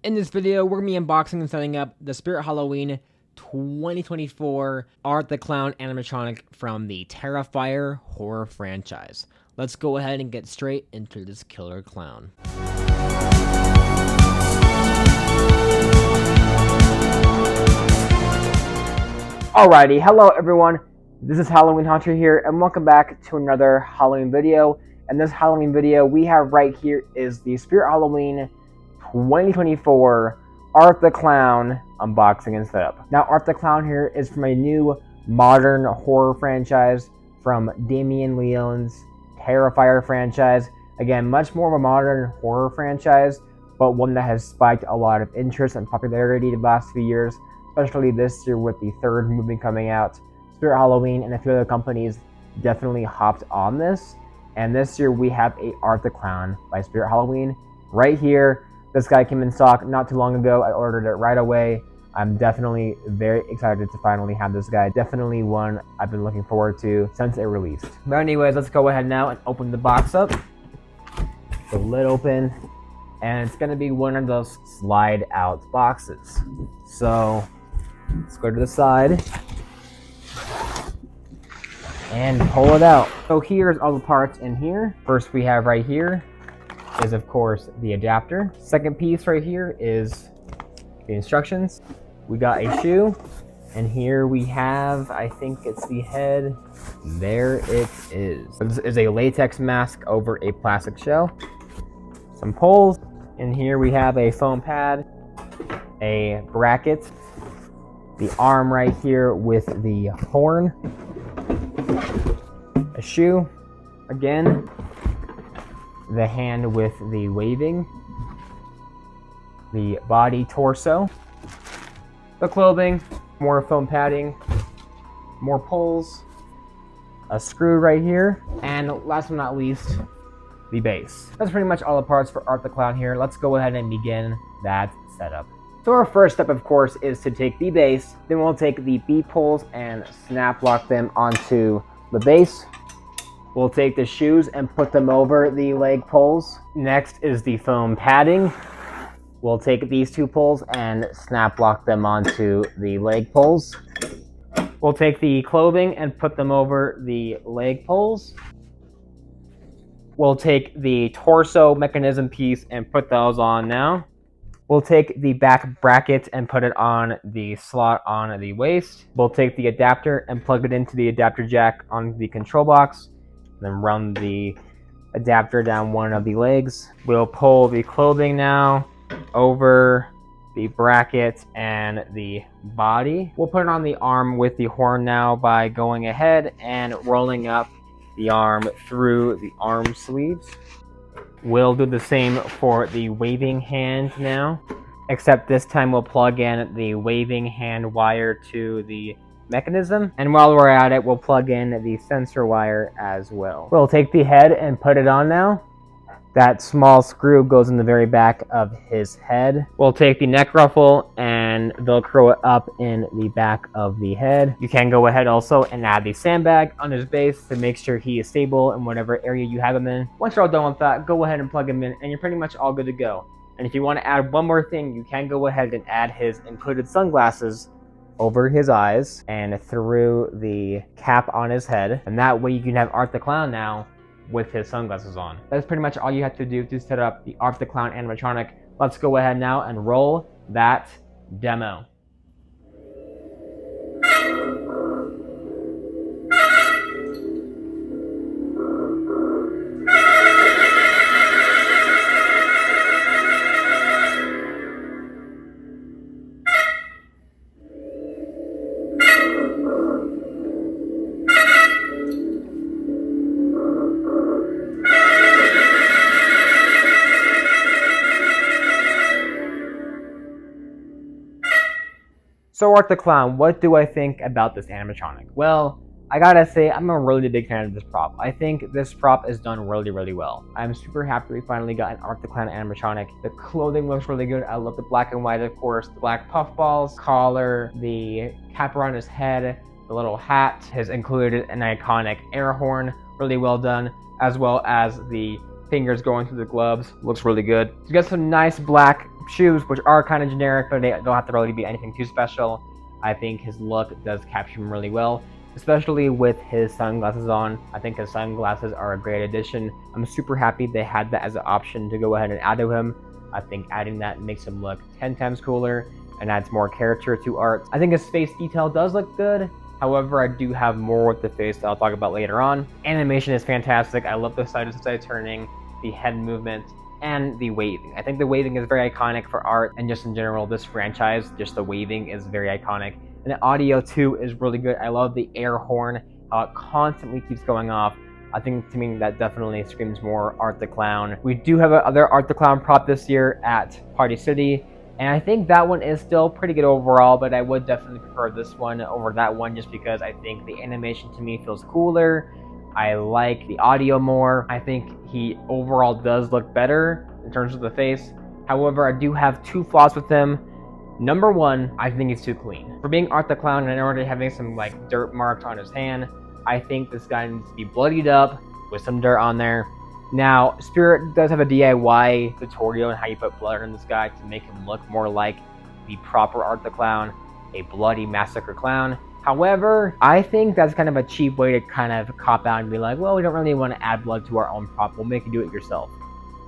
In this video, we're going to be unboxing and setting up the Spirit Halloween 2024 Art the Clown animatronic from the Terrifier horror franchise. Let's go ahead and get straight into this killer clown. Alrighty, hello everyone. This is Halloween Hunter here, and welcome back to another Halloween video. And this Halloween video we have right here is the Spirit Halloween 2024 Art the Clown unboxing and setup. Now, Art the Clown here is from a new modern horror franchise from Damien Leone's Terrifier franchise. Again, much more of a modern horror franchise, but one that has spiked a lot of interest and popularity the last few years, especially this year with the third movie coming out. Spirit Halloween and a few other companies definitely hopped on this. And this year we have a Art the Clown by Spirit Halloween right here. This guy came in stock not too long ago. I ordered it right away. I'm definitely very excited to finally have this guy. Definitely one I've been looking forward to since it released. But anyways, let's go ahead now and open the box up. The lid open. And it's going to be one of those slide out boxes. So let's go to the side and pull it out. So here's all the parts in here. First we have right here is of course the adapter. Second piece right here is the instructions. We got a shoe, and here we have, I think it's the head. There it is. This is a latex mask over a plastic shell. Some poles, and here we have a foam pad, a bracket, the arm right here with the horn, a shoe, again, the hand with the waving, the body torso, the clothing, more foam padding, more poles, a screw right here, and last but not least, the base. That's pretty much all the parts for Art the Clown here. Let's go ahead and begin that setup. So our first step, of course, is to take the base. Then we'll take the B poles and snap lock them onto the base. We'll take the shoes and put them over the leg poles. Next is the foam padding. We'll take these two poles and snap lock them onto the leg poles. We'll take the clothing and put them over the leg poles. We'll take the torso mechanism piece and put those on now. We'll take the back bracket and put it on the slot on the waist. We'll take the adapter and plug it into the adapter jack on the control box. Then run the adapter down one of the legs. We'll pull the clothing now over the bracket and the body. We'll put it on the arm with the horn now by going ahead and rolling up the arm through the arm sleeves. We'll do the same for the waving hand now, except this time we'll plug in the waving hand wire to the mechanism, and while we're at it, we'll plug in the sensor wire as well. We'll take the head and put it on now. That small screw goes in the very back of his head. We'll take the neck ruffle and Velcro it up in the back of the head. You can go ahead also and add the sandbag on his base to make sure he is stable in whatever area you have him in. Once you're all done with that, go ahead and plug him in and you're pretty much all good to go. And if you want to add one more thing, you can go ahead and add his included sunglasses over his eyes and through the cap on his head, and that way you can have Art the Clown now with his sunglasses on. That's pretty much all you have to do to set up the Art the Clown animatronic. Let's go ahead now and roll that demo. So Art the Clown, what do I think about this animatronic? Well, I gotta say, I'm a really big fan of this prop. I think this prop is done really, really well. I'm super happy we finally got an Art the Clown animatronic. The clothing looks really good. I love the black and white, of course. The black puffballs, collar, the cap around his head, the little hat has included an iconic air horn, really well done, as well as the fingers going through the gloves. Looks really good. You got some nice black shoes, which are kind of generic, but they don't have to really be anything too special. I think his look does capture him really well, especially with his sunglasses on. I think his sunglasses are a great addition. I'm super happy they had that as an option to go ahead and add to him. I think adding that makes him look 10 times cooler and adds more character to art. I think his face detail does look good. However, I do have more with the face that I'll talk about later on. Animation is fantastic. I love the side-to-side turning, the head movement, and the waving. I think the waving is very iconic for art, and just in general, this franchise, just the waving is very iconic. And the audio too is really good. I love the air horn, how it constantly keeps going off. I think to me that definitely screams more Art the Clown. We do have another Art the Clown prop this year at Party City, and I think that one is still pretty good overall, but I would definitely prefer this one over that one just because I think the animation to me feels cooler. I like the audio more. I think he overall does look better in terms of the face. However, I do have two flaws with him. Number one, I think he's too clean. For being Art the Clown and already having some like dirt marks on his hand, I think this guy needs to be bloodied up with some dirt on there. Now, Spirit does have a DIY tutorial on how you put blood on this guy to make him look more like the proper Art the Clown, a bloody massacre clown. However, I think that's kind of a cheap way to kind of cop out and be like, well, we don't really want to add blood to our own prop, we'll make you do it yourself.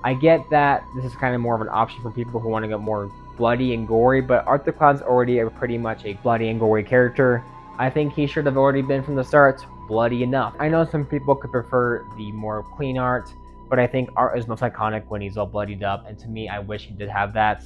I get that this is kind of more of an option for people who want to get more bloody and gory, but Art the Clown's already pretty much a bloody and gory character. I think he should have already been from the start bloody enough. I know some people could prefer the more clean art, but I think art is most iconic when he's all bloodied up, and to me, I wish he did have that.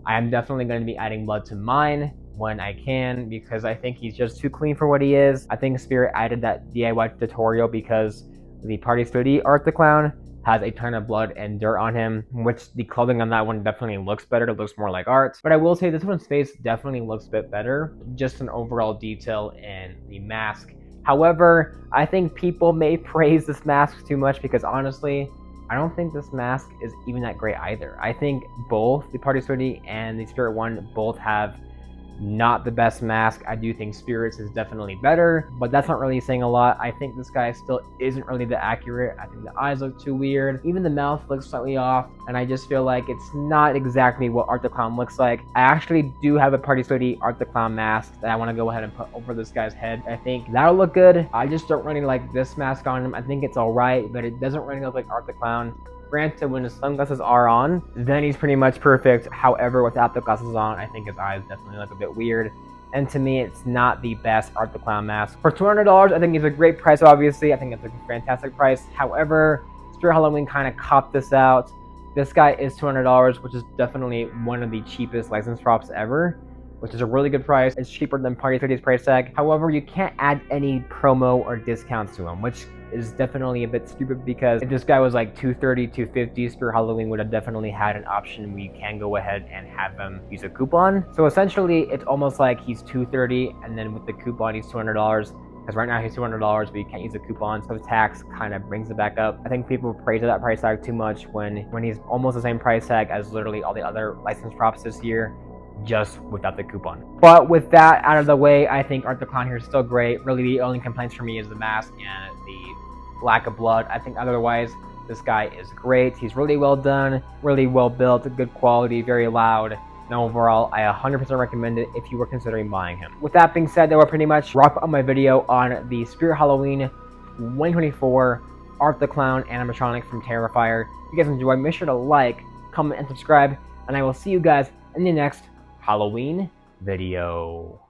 I am definitely going to be adding blood to mine when I can, because I think he's just too clean for what he is. I think Spirit added that DIY tutorial because the Party City Art the Clown has a ton of blood and dirt on him, which the clothing on that one definitely looks better. It looks more like art. But I will say this one's face definitely looks a bit better, just an overall detail in the mask. However, I think people may praise this mask too much because honestly, I don't think this mask is even that great either. I think both the Party City and the Spirit one both have not the best mask. I do think Spirits is definitely better, but that's not really saying a lot. I think this guy still isn't really that accurate. I think the eyes look too weird. Even the mouth looks slightly off, and I just feel like it's not exactly what Art the Clown looks like. I actually do have a Party City Art the Clown mask that I want to go ahead and put over this guy's head. I think that'll look good. I just don't really like this mask on him. I think it's alright, but it doesn't really look like Art the Clown. Granted, when his sunglasses are on, then he's pretty much perfect. However, without the glasses on, I think his eyes definitely look a bit weird. And to me, it's not the best Art the Clown mask. For $200, I think it's a great price, obviously. I think it's a fantastic price. However, Spirit Halloween kind of copped this out. This guy is $200, which is definitely one of the cheapest licensed props ever, which is a really good price. It's cheaper than Party City's price tag. However, you can't add any promo or discounts to him, which is definitely a bit stupid because if this guy was like $230, $250, Spirit Halloween would have definitely had an option where you can go ahead and have him use a coupon. So essentially, it's almost like he's $230, and then with the coupon, he's $200. Because right now he's $200, but you can't use a coupon, so the tax kind of brings it back up. I think people praise that price tag too much when he's almost the same price tag as literally all the other licensed props this year, just without the coupon. But with that out of the way, I think Art the Clown here is still great. Really, the only complaints for me is the mask and the lack of blood. I think otherwise, this guy is great. He's really well done, really well built, good quality, very loud. And overall, I 100% recommend it if you were considering buying him. With that being said, that will pretty much wrap up my video on the Spirit Halloween 2024 Art the Clown animatronic from Terrifier. If you guys enjoyed, make sure to like, comment, and subscribe. And I will see you guys in the next Halloween video.